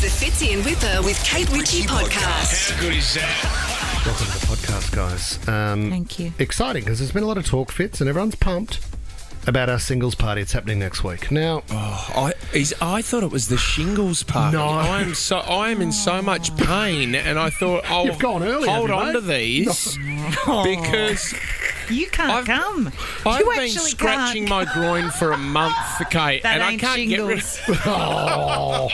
is the Fitzy and Whipper with Kate Ritchie podcast. How good is that? Welcome to the podcast, guys. Thank you. Exciting, because there's been a lot of talk, Fitz, and everyone's pumped about our singles party. It's happening next week. Now, I thought it was the shingles party. No. I am in so much pain, and I thought I'll You've gone early, hold haven't you, on to mate? these because You can't come. I've You been actually scratching can't. my groin for a month, Kate, That and I ain't can't shingles. get rid of oh,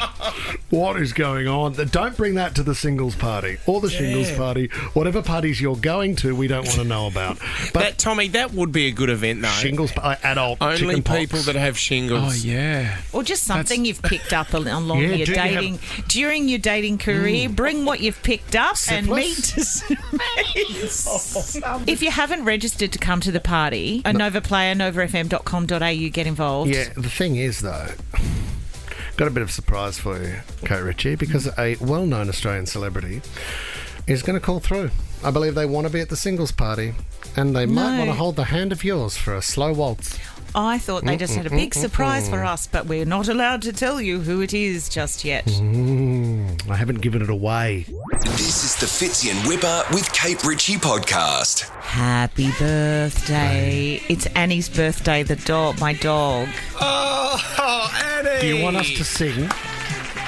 what is going on? Don't bring that to the singles party or the shingles party. Whatever parties you're going to, we don't want to know about. But that. Tommy, that would be a good event, though. shingles, adult, Only chicken pox. people that have shingles. Oh, yeah. Or just something you've picked up along Yeah, your do you have- dating during your dating career. Bring what you've picked up and meet Syphilis? us. If you haven't registered to come to the party, a Nova player, novafm.com.au, get involved. Yeah, the thing is, though, got a bit of surprise for you, Kate Ritchie, because a well-known Australian celebrity is going to call through. I believe they want to be at the singles party, and they might want to hold the hand of yours for a slow waltz. I thought they just had a big surprise for us, but we're not allowed to tell you who it is just yet. I haven't given it away. This is the Fitzy and Whipper with Kate Ritchie podcast. Happy birthday. It's Annie's birthday, my dog. Oh, Annie! Do you want us to sing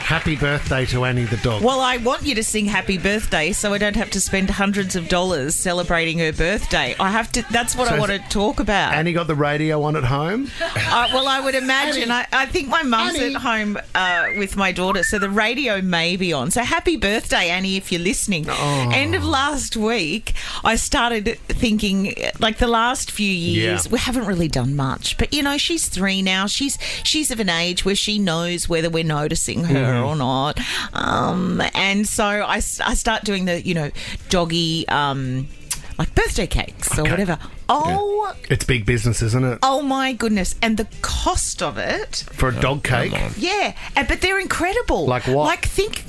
Happy Birthday to Annie the dog? Well, I want you to sing happy birthday so I don't have to spend hundreds of dollars celebrating her birthday. That's what I want to talk about. Annie got the radio on at home? Well, I would imagine. I think my mum's at home with my daughter, so the radio may be on. So happy birthday, Annie, if you're listening. End of last week, I started thinking, like the last few years, we haven't really done much. But, she's 3 now. She's of an age where she knows whether we're noticing her or not. And so I start doing the, doggy, like birthday cakes or whatever. Oh, It's big business, isn't it? oh my goodness. And the cost of it. For a dog cake? Yeah, but they're incredible. Like what? Like think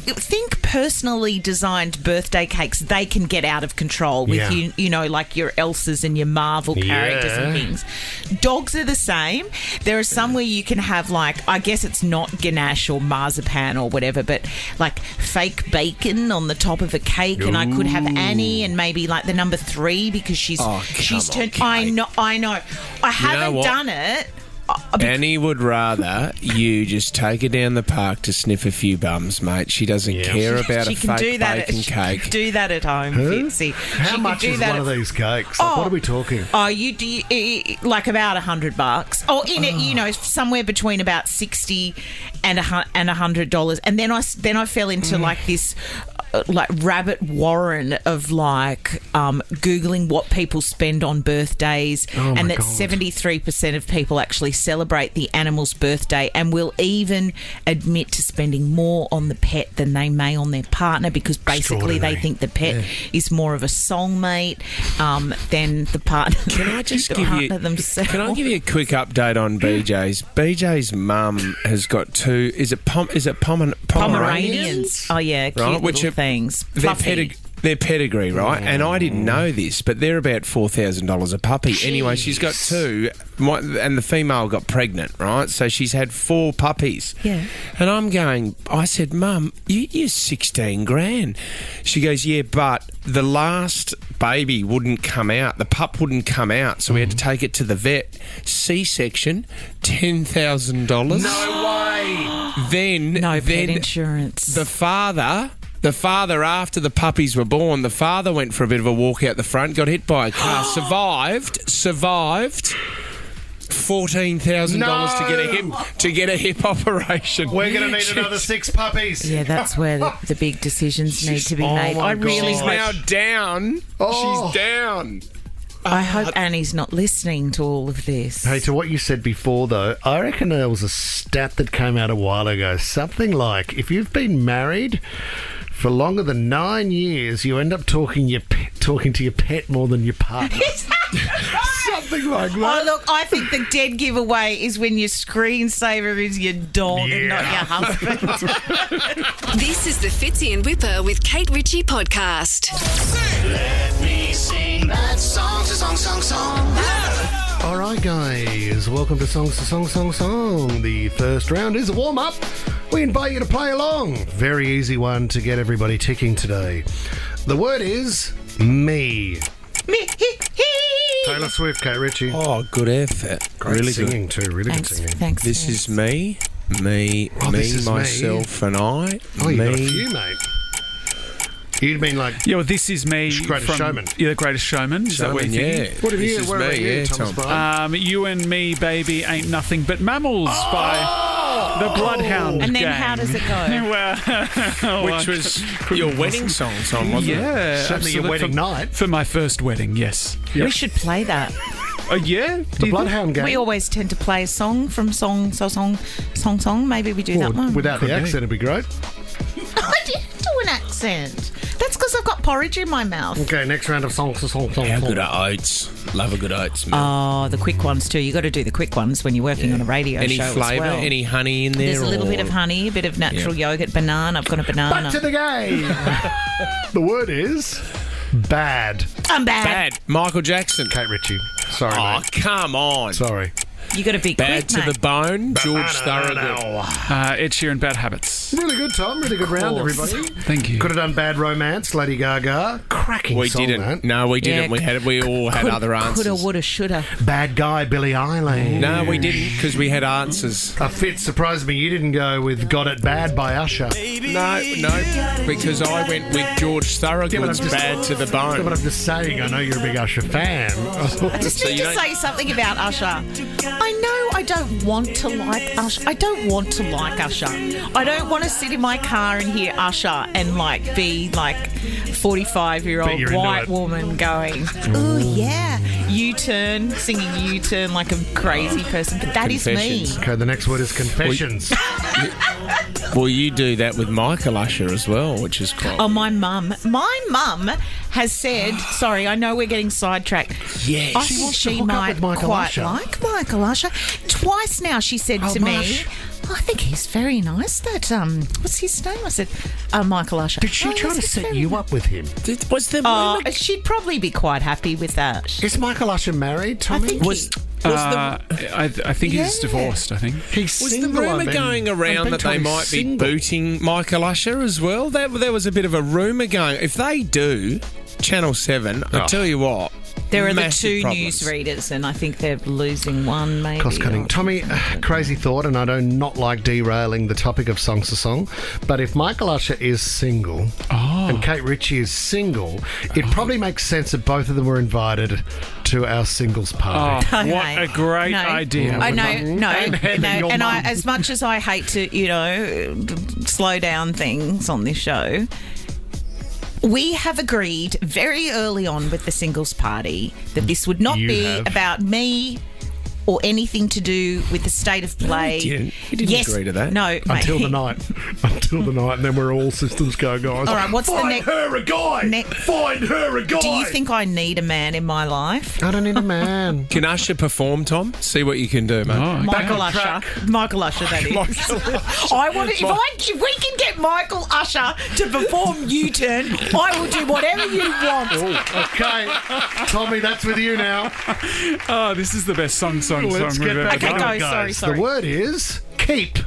personally designed birthday cakes. They can get out of control with like your Elsas and your Marvel characters and things. Dogs are the same. There are some where you can have I guess it's not ganache or marzipan or whatever, but like fake bacon on the top of a cake. And I could have Annie and maybe like the number 3 because she's turned. I know. I haven't done it. Annie would rather you just take her down the park to sniff a few bums, mate. She doesn't care about She a can fake do that. bacon She cake. can do that at home, Fitzy. How much is one of these cakes? Like, what are we talking? Oh, you do like about $100. Oh, in it, somewhere between about $60 and $100. And then I fell into like this. Like rabbit warren of Googling what people spend on birthdays, and that 73% of people actually celebrate the animal's birthday and will even admit to spending more on the pet than they may on their partner, because basically they think the pet is more of a soulmate than the partner. Can I just give you themselves. Can I give you a quick update on BJ's? BJ's mum has got 2. Is it Pomeranians? Oh yeah, cute Right, which little are things. Their Fluffy. their pedigree, right? And I didn't know this, but they're about $4,000 a puppy. Anyway, she's got 2, and the female got pregnant, right? So she's had 4 puppies. Yeah. And I said, Mum, you're 16 grand. She goes, yeah, but the last baby wouldn't come out. The pup wouldn't come out, so we had to take it to the vet. C-section, $10,000. No way! Then Pet insurance. The father, after the puppies were born, the father went for a bit of a walk out the front, got hit by a car, survived. $14,000 to get a hip operation. We're going to need another 6 puppies. Yeah, that's where the big decisions need to be made. my I really She's God. now down. Oh. She's down. I hope Annie's not listening to all of this. Hey, to what you said before, though, I reckon there was a stat that came out a while ago. Something like, if you've been married for longer than 9 years, you end up talking to your pet more than your partner. Something like that. Oh, look, I think the dead giveaway is when your screensaver is your dog and not your husband. This is the Fitzy and Whipper with Kate Ritchie podcast. Let me sing that song. All right, guys, welcome to Songs to Song. The first round is a warm-up. we invite you to play along. Very easy one to get everybody ticking today. The word is me. Me. Taylor Swift, Kate Ritchie. Oh, good effort. Great Really singing good. too, really good singing. Thanks. This is me, this is myself, and I. Oh, you me. got a few, mate. You'd mean like Yeah, well, this is me. Greatest Showman. Yeah, The Greatest Showman. Is that what you're thinking? Yeah. What have This you? is Where about me, you, yeah, Thomas Tom. Bryan? You and Me, Baby, Ain't Nothing But Mammals by the Bloodhound And then Gang. how does it go? Well, Which was your wedding song, Tom, wasn't it? yeah, Certainly your absolutely. wedding night. For my first wedding, yes. We should play that. Oh, yeah? The Bloodhound Gang. We always tend to play a song from song. Maybe we do that one. Without the accent, it'd be great. I didn't do an accent. That's because I've got porridge in my mouth. Okay, next round of song. How good are oats? Love a good oats, man. Oh, the quick ones too. You got to do the quick ones when you're working on a radio Any show flavour? as well. Any honey in there? There's a little or- bit of honey, a bit of natural yogurt, banana. I've got a banana. Back to the game. The word is bad. I'm bad. Bad. Michael Jackson. Kate Ritchie. Sorry, Oh, mate. come on. Sorry. You got to be Bad quick, to mate. the bone. George Thorogood. Ed Sheeran, Bad Habits. Really good, Tom. Really good round, everybody. Thank you. Could have done Bad Romance, Lady Gaga. Cracking We song, didn't. that. No, we didn't. Yeah. We all had other answers. Coulda, woulda, shoulda. Bad Guy, Billie Eilish. No, we didn't because we had answers. A fit surprised me you didn't go with Got It Bad by Usher. No, because I went with George Thorogood's Bad to the But Bone. I'm just saying, I know you're a big Usher fan. I just So need you to don't- say something about Usher. I know I don't want to like Usher. I don't want to like Usher. I don't want to sit in my car and hear Usher and like be like But 45-year-old you're into white it. woman going, oh yeah, U-turn, singing U-turn like a crazy person. But that is me. Confessions. Okay, the next word is confessions. Well, you do that with Michael Usher as well, which is quite. Oh, my mum has said, sorry, I know we're getting sidetracked. Yes. I She think wants to she hook up might with Michael quite Usher. like Michael Usher. Twice now she said Oh, to Mush. me, I think he's very nice. That, what's his name? I said, Michael Usher. Did she "Oh, try yes, to he's set very you nice." up with him? Was there Oh, she'd probably be quite happy with that. Is Michael Usher married, I Tommy? think was I think he's Yeah. divorced, I think. He's Was the single, rumour I've been- going I've around been that told they he's might be single. booting Michael Usher as well? There was a bit of a rumour going. If they do, Channel 7, I tell you what. There are the massive two problems. newsreaders, and I think they're losing one, maybe. Cost cutting. or- Tommy, crazy thought, and I do not like derailing the topic of Songs to Song, but if Michael Usher is single and Kate Ritchie is single, it probably makes sense that both of them were invited to our singles Oh, party. Okay. what a great No. idea. I know, And Heather, your and mum. as much as I hate to, slow down things on this show, we have agreed very early on with the singles party that this would not You be have. about me or anything to do with the state of play. You didn't agree to that. No, mate. Until the night. Until the night, and then we're all systems go, guys. All right, what's the Find next? her a guy! Find her a guy! Do you think I need a man in my life? I don't need a man. Can Usher perform, Tom? See what you can do, mate. Oh, Michael on Usher. track. Michael Usher, that is. I want to, if we can get Michael Usher to perform U-turn, I will do whatever you want. Okay. Tommy, that's with you now. Oh, this is the best song Let's we've get ever back Okay, done. to go, it, guys. sorry. The word is keep.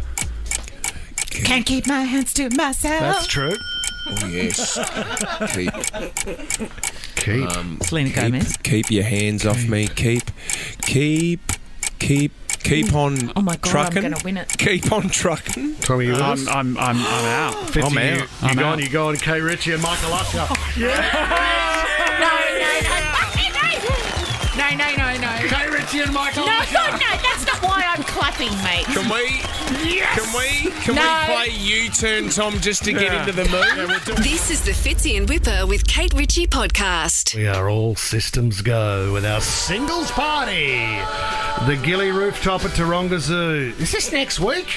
Can't keep my hands to myself. That's true. Oh, yes. Keep. Selena Gomez. Keep your hands off me. Keep on Oh my God, trucking. I'm going to win it. Keep on trucking. Tommy, you with us? I'm out. Fitzy, I'm out. You go on, Kay Ritchie and Michael Usher. No. Kay Ritchie and Michael No, Usher. that's not why I'm clapping, mate. Can we No. play U-turn, Tom, just to get into the mood? This is the Fitzy and Whipper with Kate Ritchie podcast. We are all systems go with our singles party. The Gilly Rooftop at Taronga Zoo. Is this next week?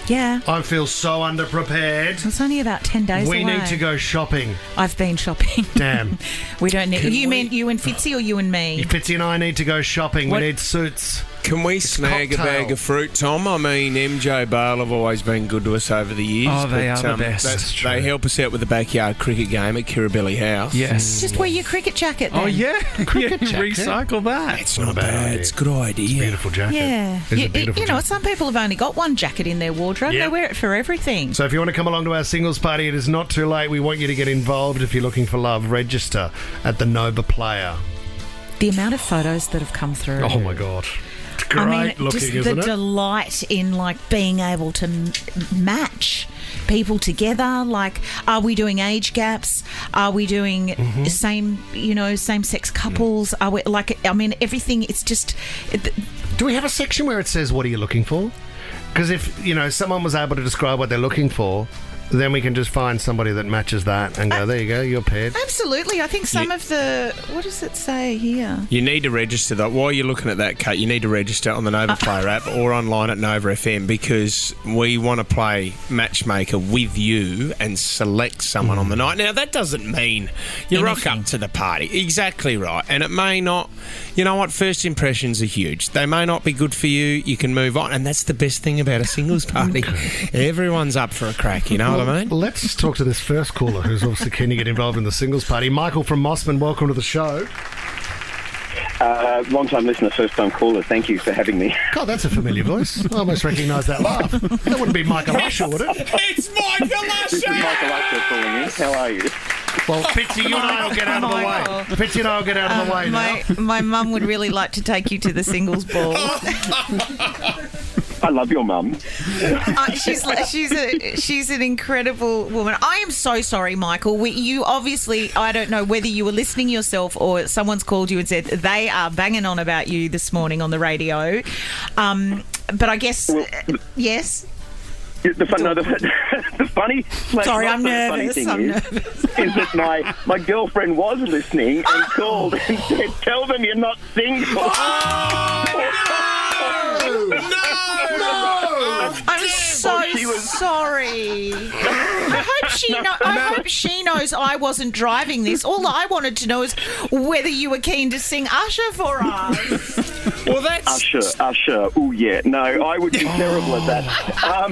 Yeah. I feel so underprepared. It's only about 10 days We away. need to go shopping. I've been shopping. Damn. We don't need... You meant you and Fitzy or you and me? Fitzy and I need to go shopping. What- We need suits. Can we snag a bag of fruit, Tom? I mean, MJ Bale have always been good to us over the years. Oh, they are the best. They help us out with the backyard cricket game at Kirribilli House. Yes. Just wear your cricket jacket then. Oh, yeah. Cricket jacket. Recycle that. It's not bad. It's a good idea. Beautiful jacket. Yeah. It's a beautiful jacket. Some people have only got one jacket in their wardrobe. Yep. They wear it for everything. So if you want to come along to our singles party, it is not too late. We want you to get involved. If you're looking for love, register at the Nova Player. The amount of photos that have come through. Oh, my God. It's great looking, just isn't the it? delight in being able to match people together. Like, are we doing age gaps? Are we doing same-sex couples? Are we everything? It's just. Do we have a section where it says, what are you looking for? Because if, someone was able to describe what they're looking for, then we can just find somebody that matches that and go, there you go, you're paired. Absolutely. I think some of the... What does it say here? You need to register that. While you're looking at that, Kate, you need to register on the Nova Player app or online at Nova FM, because we want to play matchmaker with you and select someone on the night. Now, that doesn't mean you rock up to the party. Exactly right. And it may not... You know what? First impressions are huge. They may not be good for you. You can move on. And that's the best thing about a singles party. Everyone's up for a crack, you know what I mean? Let's talk to this first caller who's obviously keen to get involved in the singles party. Michael from Mossman, welcome to the show. Long-time listener, first-time caller. Thank you for having me. God, that's a familiar voice. I almost recognise that laugh. That wouldn't be Michael Usher, would it? It's Michael Usher! This is Michael Usher calling in. How are you? Well, Fitzy, you and I will get out of the way. Fitzy and I will get out of the way now. My mum would really like to take you to the singles ball. I love your mum. She's an incredible woman. I am so sorry, Michael. You obviously, I don't know whether you were listening yourself or someone's called you and said they are banging on about you this morning on the radio. But I guess, yes. The funny... Sorry, I'm nervous. Is that my girlfriend was listening and called and said, tell them you're not single. I'm so sorry. I hope she knows I wasn't driving this. All I wanted to know is whether you were keen to sing Usher for us. Well, that's... Usher. Oh, yeah. No, I would be terrible at that. I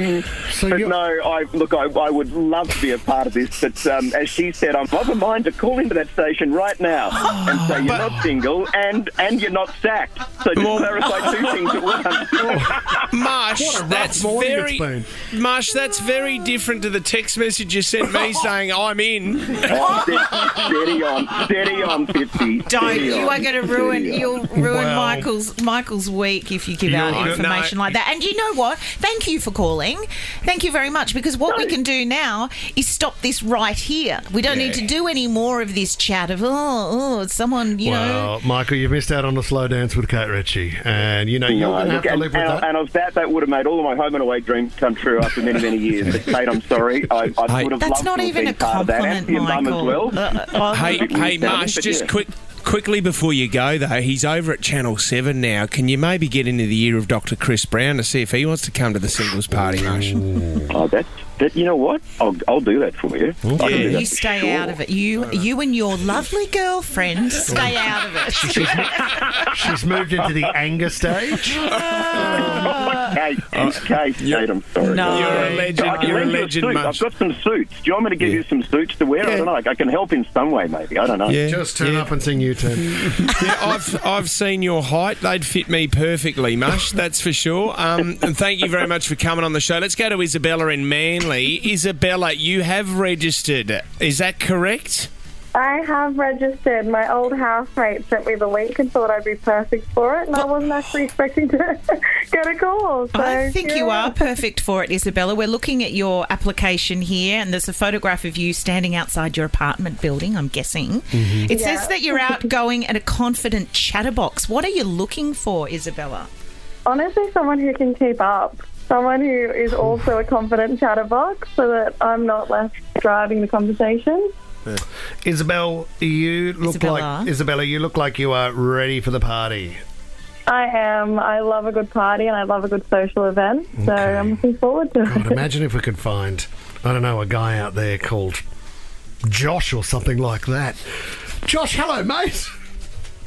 would love to be a part of this. But as she said, I'm of a mind to call into that station right now and say you're not single and you're not sacked. So just clarify two things at once. Marsh, that's very different to the text message you sent me saying I'm in. Steady on, 50. Don't. You are going to ruin Michael's week if you give out information like that. And you know what? Thank you for calling. Thank you very much, because what we can do now is stop this right here. We don't need to do any more of this chat of someone, you know. Well, Michael, you've missed out on the slow dance with Kate Ritchie, and you're going to have to live with that. And of that would have made all of my home and away dreams come true after many, many years. But Kate, I'm sorry. I would have loved That's not to even a have been part of that. compliment, And your mum Michael. as well. Hey, Marsh, just quickly before you go, though, he's over at Channel 7 now. Can you maybe get into the ear of Dr. Chris Brown to see if he wants to come to the singles party, Marsh? Oh, you know what? I'll do that for you. You stay out of it. You and your lovely girlfriend stay out of it. She's moved into the anger stage. Kate, I'm sorry. No. You're a legend. You're a legend, I've Marsh. got some suits. Do you want me to give you some suits to wear? I don't know. I can help in some way, maybe. I don't know. Yeah. Just turn up and sing U-turn. I've seen your height. They'd fit me perfectly, Mush, that's for sure. And thank you very much for coming on the show. Let's go to Isabella in Manly. Isabella, you have registered. Is that correct? I have registered. My old housemate sent me the link and thought I'd be perfect for it, and I wasn't actually expecting to get a call. So, I think you are perfect for it, Isabella. We're looking at your application here, and there's a photograph of you standing outside your apartment building, I'm guessing. Mm-hmm. It says that you're outgoing and a confident chatterbox. What are you looking for, Isabella? Honestly, someone who can keep up. Someone who is also a confident chatterbox so that I'm not left driving the conversation. Isabella, you look like you are ready for the party. I am. I love a good party and I love a good social event, so I'm looking forward to it. Imagine if we could find, I don't know, a guy out there called Josh or something like that. Josh, hello, mate.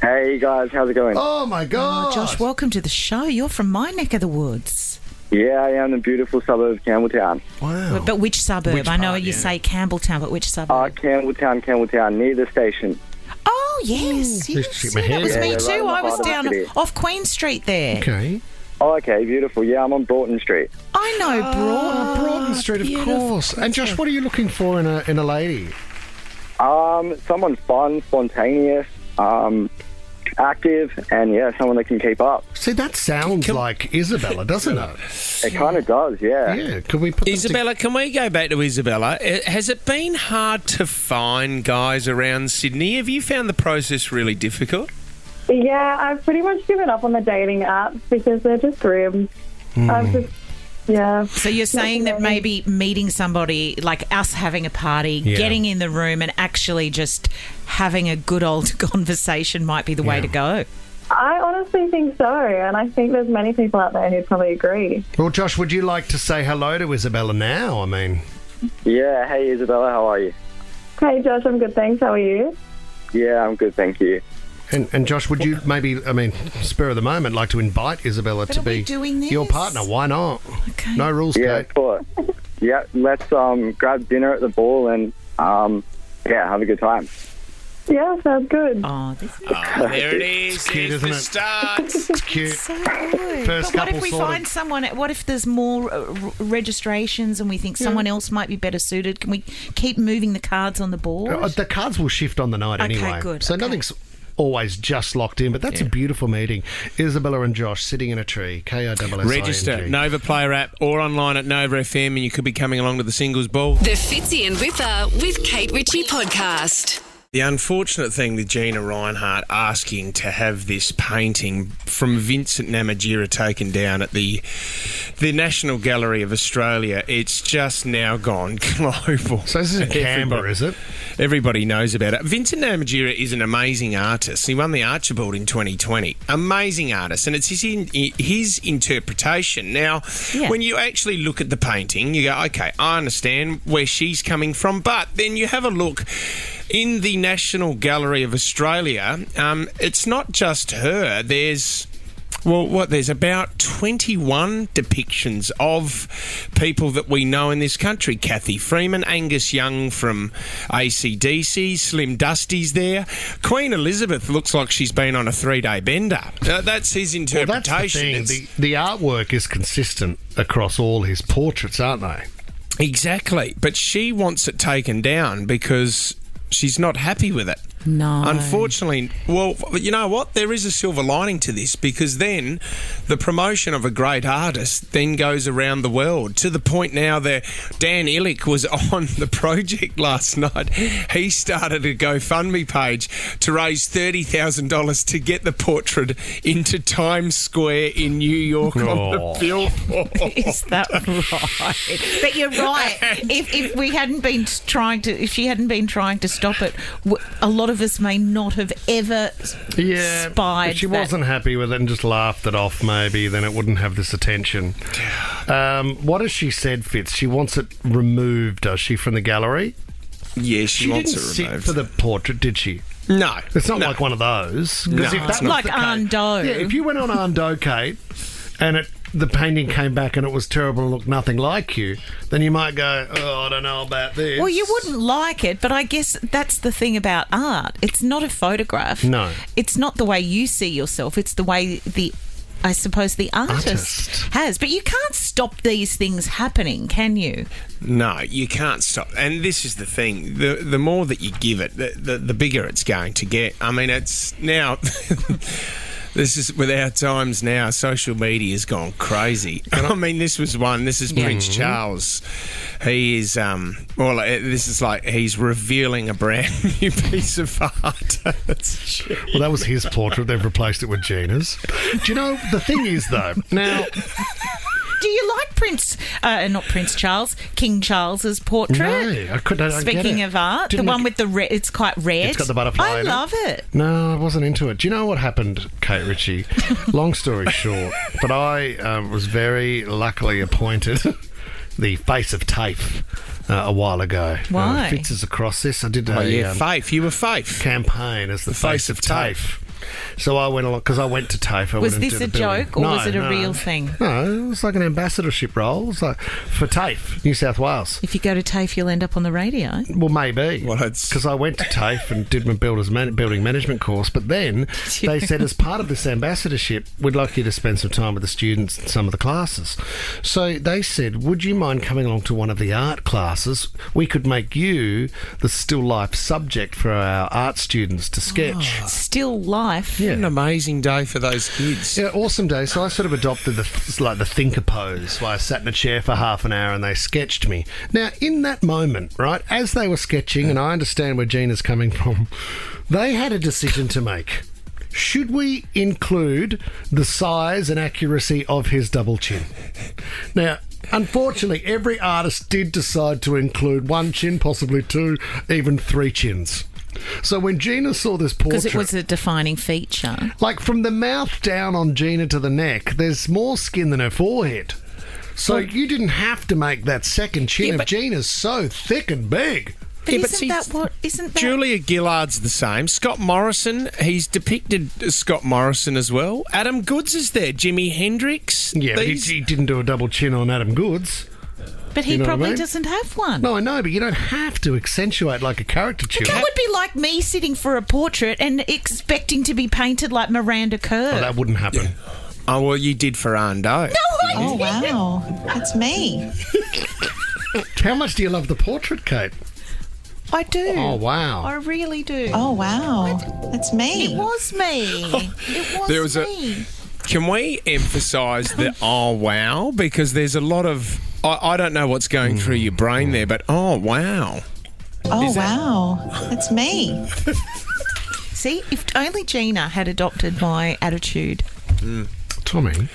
Hey guys, how's it going? Oh my God, Josh, welcome to the show. You're from my neck of the woods. Yeah, I am in the beautiful suburb of Campbelltown. Wow. But which suburb? Which I know part, you yeah. say Campbelltown, but which suburb? Campbelltown, near the station. Oh, yes. Just yes. shake my Yeah, head. that was Yeah, me yeah, too. right in the I was heart of the down city. off Queen Street there. Okay. Oh, okay, beautiful. Yeah, I'm on Broughton Street. I know Broad. Broughton Street, of course. And Josh, what are you looking for in a lady? Someone fun, spontaneous, active, and yeah, someone that can keep up. See, that sounds like Isabella, doesn't it? It kind of does, yeah. Yeah. Could we put them Isabella, can we go back to Isabella? Has it been hard to find guys around Sydney? Have you found the process really difficult? Yeah, I've pretty much given up on the dating apps because they're just grim. I've just, yeah. So you're saying that maybe meeting somebody, like us having a party, Yeah. getting in the room and actually just having a good old conversation might be the way Yeah. to go. I honestly think so, and I think there's many people out there who'd probably agree. Well, Josh, would you like to say hello to Isabella now? I mean, Yeah, hey Isabella, how are you? Hey, Josh, I'm good, thanks. How are you? Yeah, I'm good, thank you. and Josh, would you maybe, spur of the moment, like to invite Isabella But to are we be doing your this? partner? Why not? Okay. No rules, Yeah, Kate. of course. Yeah, let's grab dinner at the ball and have a good time. Yeah, sounds good. Oh, this is There it is. cute, There's isn't the it? start. It's cute. so good. First But what if couple we sorted. find someone? What if there's more registrations and we think someone else might be better suited? Can we keep moving the cards on the board? The cards will shift on the night Okay, anyway. good, So okay. nothing's always just locked in, but that's a beautiful meeting. Isabella and Josh sitting in a tree. KISSING. Register Nova Player app or online at Nova FM, and you could be coming along to the singles ball. The Fitzy and Whipper with Kate Ritchie podcast. The unfortunate thing with Gina Rinehart asking to have this painting from Vincent Namatjira taken down at the National Gallery of Australia, it's just now gone global. So this is in Canberra, is it? Everybody knows about it. Vincent Namatjira is an amazing artist. He won the Archibald in 2020. Amazing artist. And it's his interpretation. Now, Yeah. when you actually look at the painting, you go, okay, I understand where she's coming from. But then you have a look in the National Gallery of Australia. It's not just her. There's about 21 depictions of people that we know in this country. Kathy Freeman, Angus Young from AC/DC, Slim Dusty's there. Queen Elizabeth looks like she's been on a 3-day bender. That's his Well, interpretation. that's the thing. The artwork is consistent across all his portraits, aren't they? Exactly. But she wants it taken down because she's not happy with it. No. Unfortunately, well, you know what? There is a silver lining to this, because then the promotion of a great artist then goes around the world, to the point now that Dan Illick was on the project last night. He started a GoFundMe page to raise $30,000 to get the portrait into Times Square in New York on the billboard. Is that right? But you're right. If we hadn't been trying to, if she hadn't been trying to stop it, a lot of us may not have ever spied. If she that. wasn't happy with it and just laughed it off, maybe, then it wouldn't have this attention. What has she said, Fitz? She wants it removed, does she, from the gallery? Yeah, she wants didn't it sit removed. for the portrait, did she? No. It's not no. like one of those. 'Cause No, if it's that not. was the Like case- Arndo. Yeah, if you went on Arndo, Kate, and the painting came back and it was terrible and looked nothing like you, then you might go, oh, I don't know about this. Well, you wouldn't like it, but I guess that's the thing about art. It's not a photograph. No. It's not the way you see yourself. It's the way I suppose the artist has. But you can't stop these things happening, can you? No, you can't stop. And this is the thing. The more that you give it, the bigger it's going to get. I mean, it's now... This is, with our times now, social media has gone crazy. I mean, this was one. This is Prince Charles. He is, this is like he's revealing a brand new piece of art. Well, that was his portrait. They've replaced it with Gina's. Do you know, the thing is, though, now... Do you like not Prince Charles, King Charles's portrait? No, I don't Speaking get it. of art, Didn't the one it- with the red, it's quite red. It's got the butterfly I in it. love it. No, I wasn't into it. Do you know what happened, Kate Ritchie? Long story short, but I was very luckily appointed the face of TAFE a while ago. Why? Fitz is across this. I did Oh, a yeah, Faith. You were Faith. campaign as the face of TAFE. So I went along because I went to TAFE. Was this a joke or was it a real thing? No, it was like an ambassadorship role. It was like for TAFE, New South Wales. If you go to TAFE, you'll end up on the radio. Well, maybe. Well, it's- Because I went to TAFE and did my building management course, but then they said as part of this ambassadorship, we'd like you to spend some time with the students in some of the classes. So they said, would you mind coming along to one of the art classes? We could make you the still life subject for our art students to sketch. Still life. Yeah. An amazing day for those kids. Yeah, awesome day. So I sort of adopted the thinker pose, where I sat in a chair for half an hour and they sketched me. Now, in that moment, right, as they were sketching, and I understand where Gina's coming from, they had a decision to make. Should we include the size and accuracy of his double chin? Now, unfortunately, every artist did decide to include one chin, possibly two, even three chins. So when Gina saw this portrait... Because it was a defining feature. Like, from the mouth down on Gina to the neck, there's more skin than her forehead. So you didn't have to make that second chin of Gina's so thick and big. But Yeah, but isn't see, that what... Isn't that... Julia Gillard's the same. Scott Morrison, he's depicted as Scott Morrison as well. Adam Goods is there. Jimi Hendrix. Yeah, but These- he didn't do a double chin on Adam Goods. But he You know what I probably mean? doesn't have one. No, I know, but you don't have to accentuate like a caricature. That would be like me sitting for a portrait and expecting to be painted like Miranda Kerr. Oh, that wouldn't happen. Oh, well, you did for Ando. Oh, wow. That's me. How much do you love the portrait, Kate? I do. Oh, wow. I really do. Oh, wow. That's me. It was me. It was There was me. Can we emphasise the oh, wow? Because there's a lot of... I don't know what's going through your brain there, but oh, wow. Oh, wow. That's me. See, if only Gina had adopted my attitude. Tommy,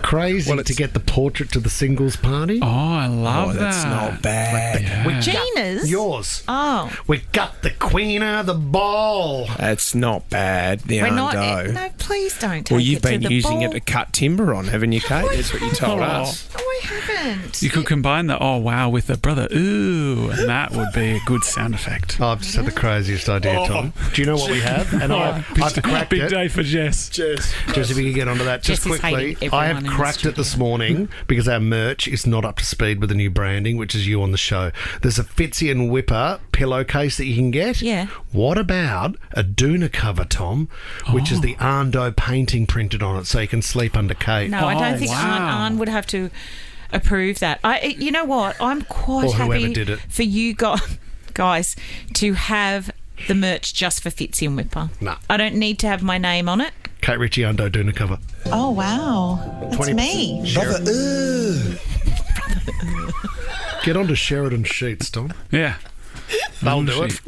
crazy Well, to it's- get the portrait to the singles party. Oh, I love that. That's not bad. We got Gina's? yours. Oh. We got the queen of the ball. That's not bad, the We're not... Ando. No, please don't take Well, you've it to been the using ball. it to cut timber on, haven't you, Kate? That's what you told us. No, I haven't. You could combine the oh wow with the brother ooh, and that would be a good sound effect. I've just had the craziest idea, Tom. Do you know what we have? And I've cracked Big it. day for Jess. Just if we can get onto that just Jess is quickly. hating I everyone have in the cracked it this studio. morning because our merch is not up to speed with the new branding, which is you on the show. There's a Fitzy and Whipper pillowcase that you can get. Yeah. What about a Doona cover, Tom, which is the Ando painting printed on it so you can sleep under Kate? No, I Oh, don't think wow. Arn would have to approve that. You know what? I'm quite Or whoever happy did it. for you guys to have the merch just for Fitzy and Whipper. Nah. I don't need to have my name on it. Kate Ritchie Ando Doona cover. Oh, wow. That's 20% me. share. Get onto Sheridan Sheets, Tom. Yeah. They'll do it.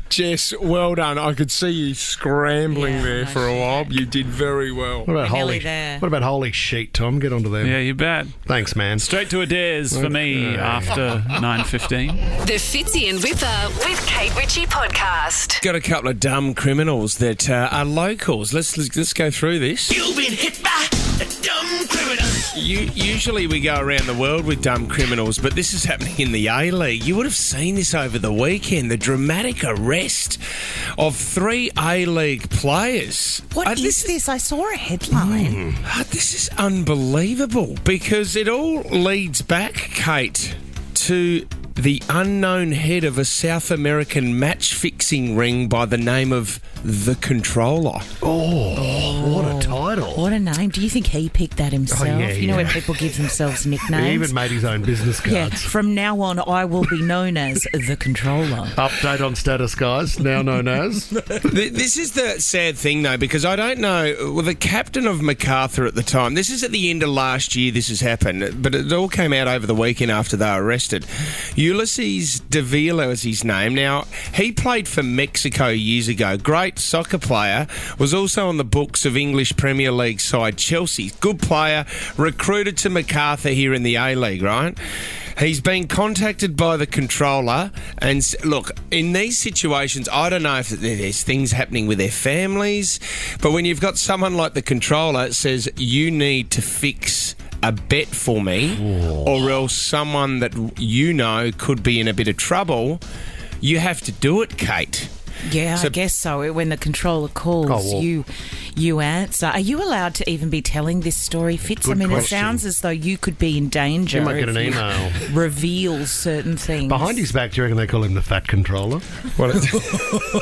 Jess, well done. I could see you scrambling Yeah, there no for a while. You did very well. What about We're Holy? nearly there. What about Holy Sheet, Tom? Get onto them. Yeah, you bet. Thanks, man. Straight to Adair's for me after 9:15. The Fitzy and Whipper with Kate Ritchie podcast. Got a couple of dumb criminals that are locals. Let's go through this. You've been hit by a dumb criminal. Usually we go around the world with dumb criminals, but this is happening in the A-League. You would have seen this over the weekend, the dramatic arrest of 3 A-League players. What is this? I saw a headline. This is unbelievable because it all leads back, Kate, to the unknown head of a South American match-fixing ring by the name of The Controller. Oh, what a title. What a name. Do you think he picked that himself? yeah, You know yeah. when people give themselves nicknames? He even made his own business Yeah, cards. from now on, I will be known as The Controller. Update on status, guys. Now known as. This is the sad thing, though, because I don't know. Well, the captain of MacArthur at the time, this is at the end of last year this has happened, but it all came out over the weekend after they were arrested. Ulysses Davila is his name. Now, he played for Mexico years ago. Great soccer player. Was also on the books of English Premier League side Chelsea. Good player. Recruited to MacArthur here in the A-League, right? He's been contacted by the controller and look, in these situations, I don't know if there's things happening with their families, but when you've got someone like the controller, it says you need to fix a bet for me or else someone that you know could be in a bit of trouble, you have to do it, Kate. Yeah, So- I guess so. When the controller calls, Oh, well. you answer. Are you allowed to even be telling this story, Fitz? Good I mean, question. it sounds as though you could be in danger. You might get if an you email. reveal certain things. Behind his back, do you reckon they call him the fat controller? Well,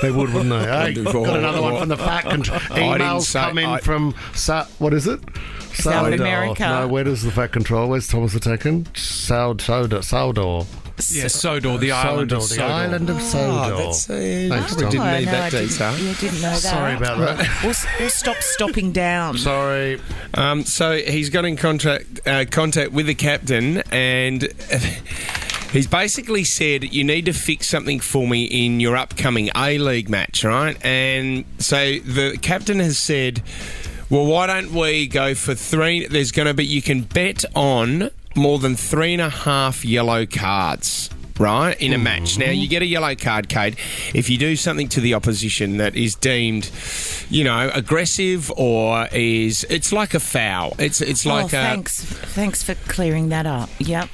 They would, wouldn't they? Hey, Wonderful. got another one from the fat controller. Emails say- come in from, what is it? South Sourdough. America. No, where does the fat control? Where's Thomas the Tekken? Sourdough. Yeah, Sodor, the island of The Sodor. island of Sodor. that's Thanks, probably Tom. didn't need no, that I didn't- detail. Yeah, didn't know that. Sorry about that. We'll stop stopping down. Sorry. So he's got in contact with the captain, and he's basically said, you need to fix something for me in your upcoming A-League match, right? And so the captain has said, well, why don't we go for 3? There's going to be, you can bet on more than 3.5 yellow cards, right, in a match. Now, you get a yellow card, Kate, if you do something to the opposition that is deemed, aggressive or it's like a foul. It's like Thanks for clearing that up. Yep.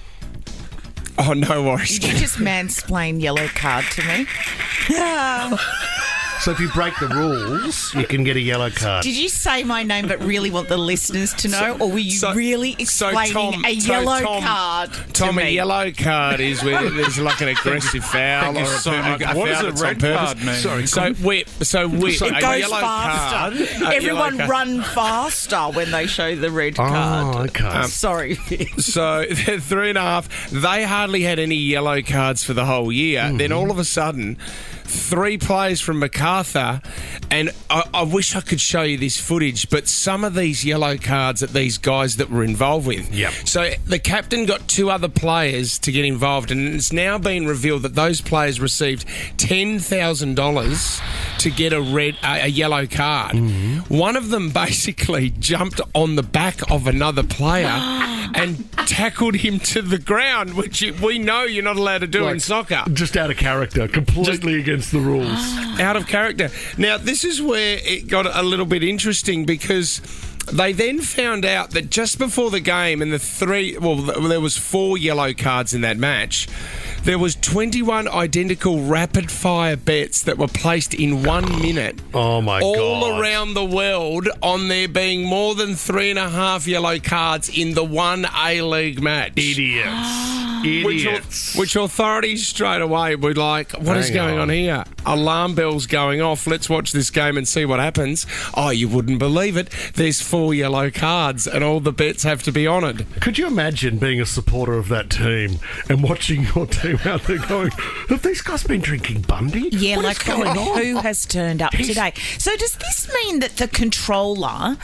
Oh, no worries. Did you just mansplain yellow card to me? So if you break the rules, you can get a yellow card. Did you say my name but really want the listeners to know? Or were you really explaining a yellow card to Tom, me? a yellow card is where there's like an aggressive foul or a What foul does a that's on red purpose. card mean? Sorry, So whip. It a goes yellow faster. card. Everyone run faster when they show the red card. Oh, okay. Sorry. So they're 3.5. They hardly had any yellow cards for the whole year. Then all of a sudden, 3 players from MacArthur, and I wish I could show you this footage, but some of these yellow cards that these guys that were involved with. Yep. So the captain got 2 other players to get involved, and it's now been revealed that those players received $10,000 to get a yellow card. One of them basically jumped on the back of another player and tackled him to the ground, which we know you're not allowed to do in soccer. Just out of character, completely against the rules. Out of character. Now, this is where it got a little bit interesting, because they then found out that just before the game, and there was 4 yellow cards in that match. There was 21 identical rapid-fire bets that were placed in 1 minute. Oh, my God. All around the world on there being more than 3.5 yellow cards in the one A-League match. Idiots. Which authorities straight away were like, what is going on here? Alarm bells going off. Let's watch this game and see what happens. Oh, you wouldn't believe it. There's 4 yellow cards and all the bets have to be honoured. Could you imagine being a supporter of that team and watching your team out there going, have these guys been drinking Bundy? Yeah, What is like going on? who has turned up today? So does this mean that the controller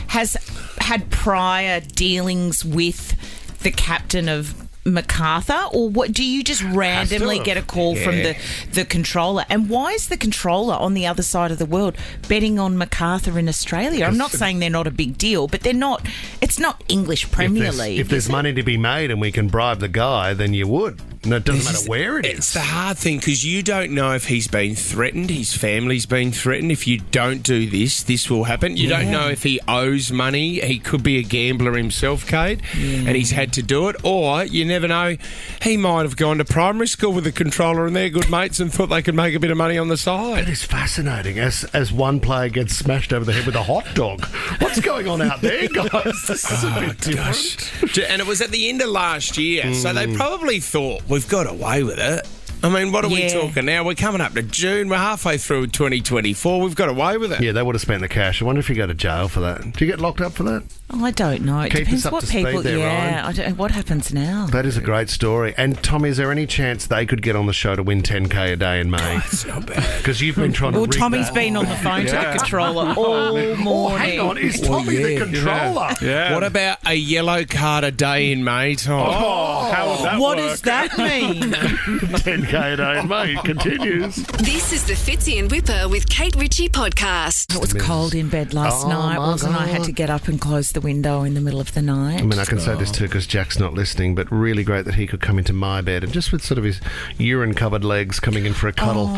has had prior dealings with the captain of MacArthur, or what? Do you just randomly get a call from the controller? And why is the controller on the other side of the world betting on MacArthur in Australia? I'm not saying they're not a big deal, but they're not. It's not English Premier League. If there's money to be made and we can bribe the guy, then you would. No, it doesn't matter where it is. It's the hard thing, because you don't know if he's been threatened, his family's been threatened. If you don't do this will happen. You don't know if he owes money. He could be a gambler himself, Kate, and he's had to do it. Or you never know, he might have gone to primary school with the controller and they're good mates and thought they could make a bit of money on the It side. is fascinating as one player gets smashed over the head with a hot dog. What's going on out there, guys? This is a bit different. And it was at the end of last year, so they probably thought, we've got away with it. I mean, what are we talking now? We're coming up to June. We're halfway through 2024. We've got away with it. Yeah, they would have spent the cash. I wonder if you go to jail for that. Do you get locked up for that? I don't know. It Keep depends us up what to speed people. there, Ryan. I don't, what happens now? That is a great story. And Tom, is there any chance they could get on the show to win 10K a day in May? It's not bad. Because you've been trying to Well, rig Tommy's that. been on the phone to the controller all morning. Oh, hang on. Is Tommy the controller? Yeah. What about a yellow card a day in May, Tom? Oh, how would that What work? does that mean? 10K a day in May continues. This is the Fitzy and Whipper with Kate Ritchie podcast. It was cold in bed last Oh, night, my wasn't I? I had God. to get up and close the window in the middle of the night. I mean, I can say this too because Jack's not listening, but really great that he could come into my bed and just with sort of his urine-covered legs coming in for a cuddle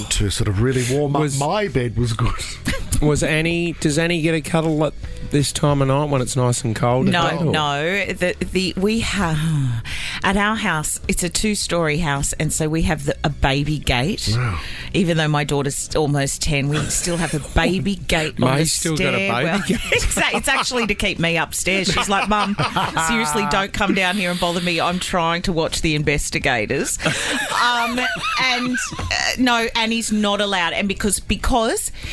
to sort of really warm up my bed was good. Does Annie get a cuddle at this time of night when it's nice and cold? No. We have at our house. It's a 2-story house, and so we have a baby gate. Wow. Even though my daughter's almost 10, we still have a baby gate on the May's still got a baby gate. It's actually to keep me upstairs. She's like, Mum, seriously, don't come down here and bother me. I'm trying to watch The Investigators. No, Annie's not allowed. And because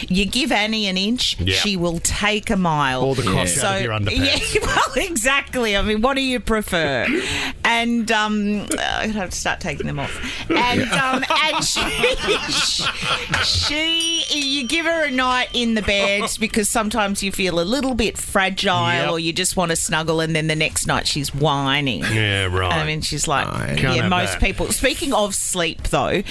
you give Annie an inch, she will take a mile. All the costs out of your underpants. Yeah, well, exactly. I mean, what do you prefer? And I'd have to start taking them off. And you give her a night in the bed because sometimes you feel a little bit fragile or you just want to snuggle, and then the next night she's whining. Yeah, right. I mean, she's like, most that. people. Speaking of sleep, though,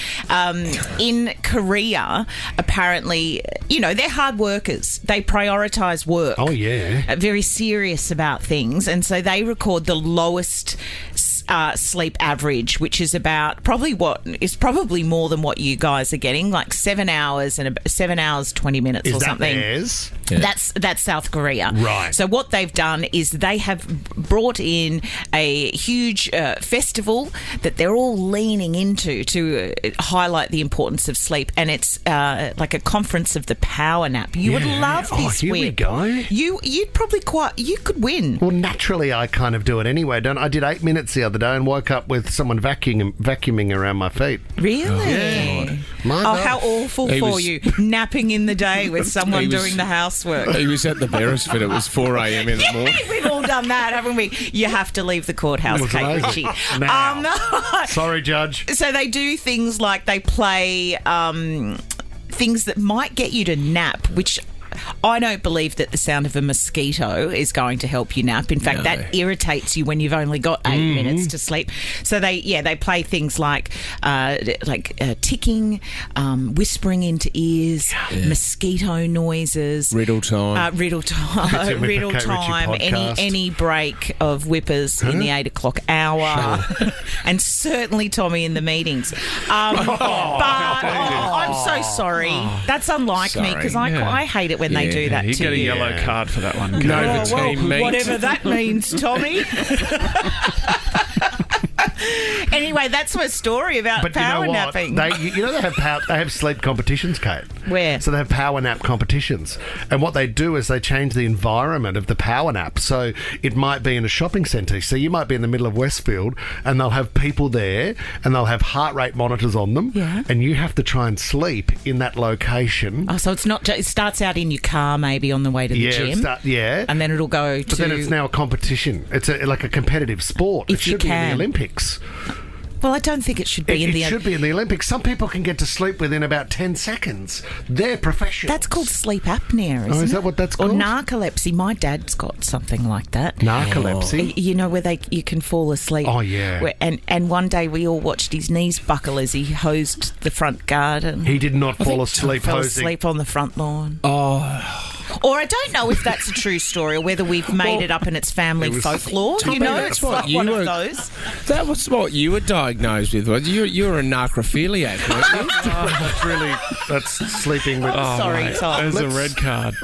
in Korea, apparently, they're hard workers. They prioritise work. Oh, yeah. Very serious about things, and so they record the lowest sleep average, which is probably more than what you guys are getting, like 7 hours 20 minutes Is or that something. theirs? Yeah. That's South Korea. Right. So what they've done is they have brought in a huge festival that they're all leaning into to highlight the importance of sleep, and it's like a conference of the power nap. You would love this. Here we go. You'd probably you could win. Well, naturally, I kind of do it anyway, don't I? I did 8 minutes the other day and woke up with someone vacuuming around my feet. Really? How awful for you, napping in the day with someone doing the housework. He was at the Beresford. It was 4 a.m. in the morning. We've all done that, haven't we? You have to leave the courthouse, Kate Ritchie. Sorry, Judge. So they do things like they play things that might get you to nap, which I don't believe that the sound of a mosquito is going to help you nap. In fact, that irritates you when you've only got 8 minutes to sleep. So they play things like ticking, whispering into ears, mosquito noises, riddle time, riddle time. Any break of whippers in the 8 o'clock hour, and certainly Tommy in the meetings. I'm so sorry. That's unlike me because I hate it when they do that you to get a you. yellow card for that one. Whatever that means, Tommy. Anyway, that's my story about power napping. They have sleep competitions, Kate. Where? So they have power nap competitions. And what they do is they change the environment of the power nap. So it might be in a shopping centre. So you might be in the middle of Westfield and they'll have people there and they'll have heart rate monitors on them. Yeah. And you have to try and sleep in that location. Oh, so it's not it starts out in your car maybe on the way to the gym. And then it'll go But then it's now a competition. It's like a competitive sport. It should be in the Olympics. Well, I don't think it should be in the... It should be in the Olympics. Some people can get to sleep within about 10 seconds. They're professionals. That's called sleep apnea, isn't it? Is that what that's called? Or narcolepsy. My dad's got something like that. Narcolepsy? You know, where you can fall asleep. Oh, yeah. And one day we all watched his knees buckle as he hosed the front garden. He did not fall asleep fell hosing. asleep on the front lawn. Oh... Or I don't know if that's a true story or whether we've made it up in its family folklore. It's one of those. That was what you were diagnosed with. You were a necrophiliac, weren't you? That's sleeping with... Sorry, Tom. There's a red card.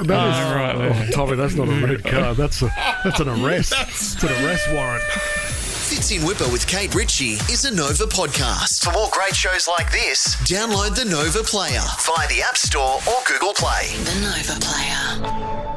Tommy, that's not a red card. That's an arrest. It's an arrest warrant. Fits in Whipper with Kate Ritchie is a Nova podcast. For more great shows like this, download the Nova Player via the App Store or Google Play. The Nova Player.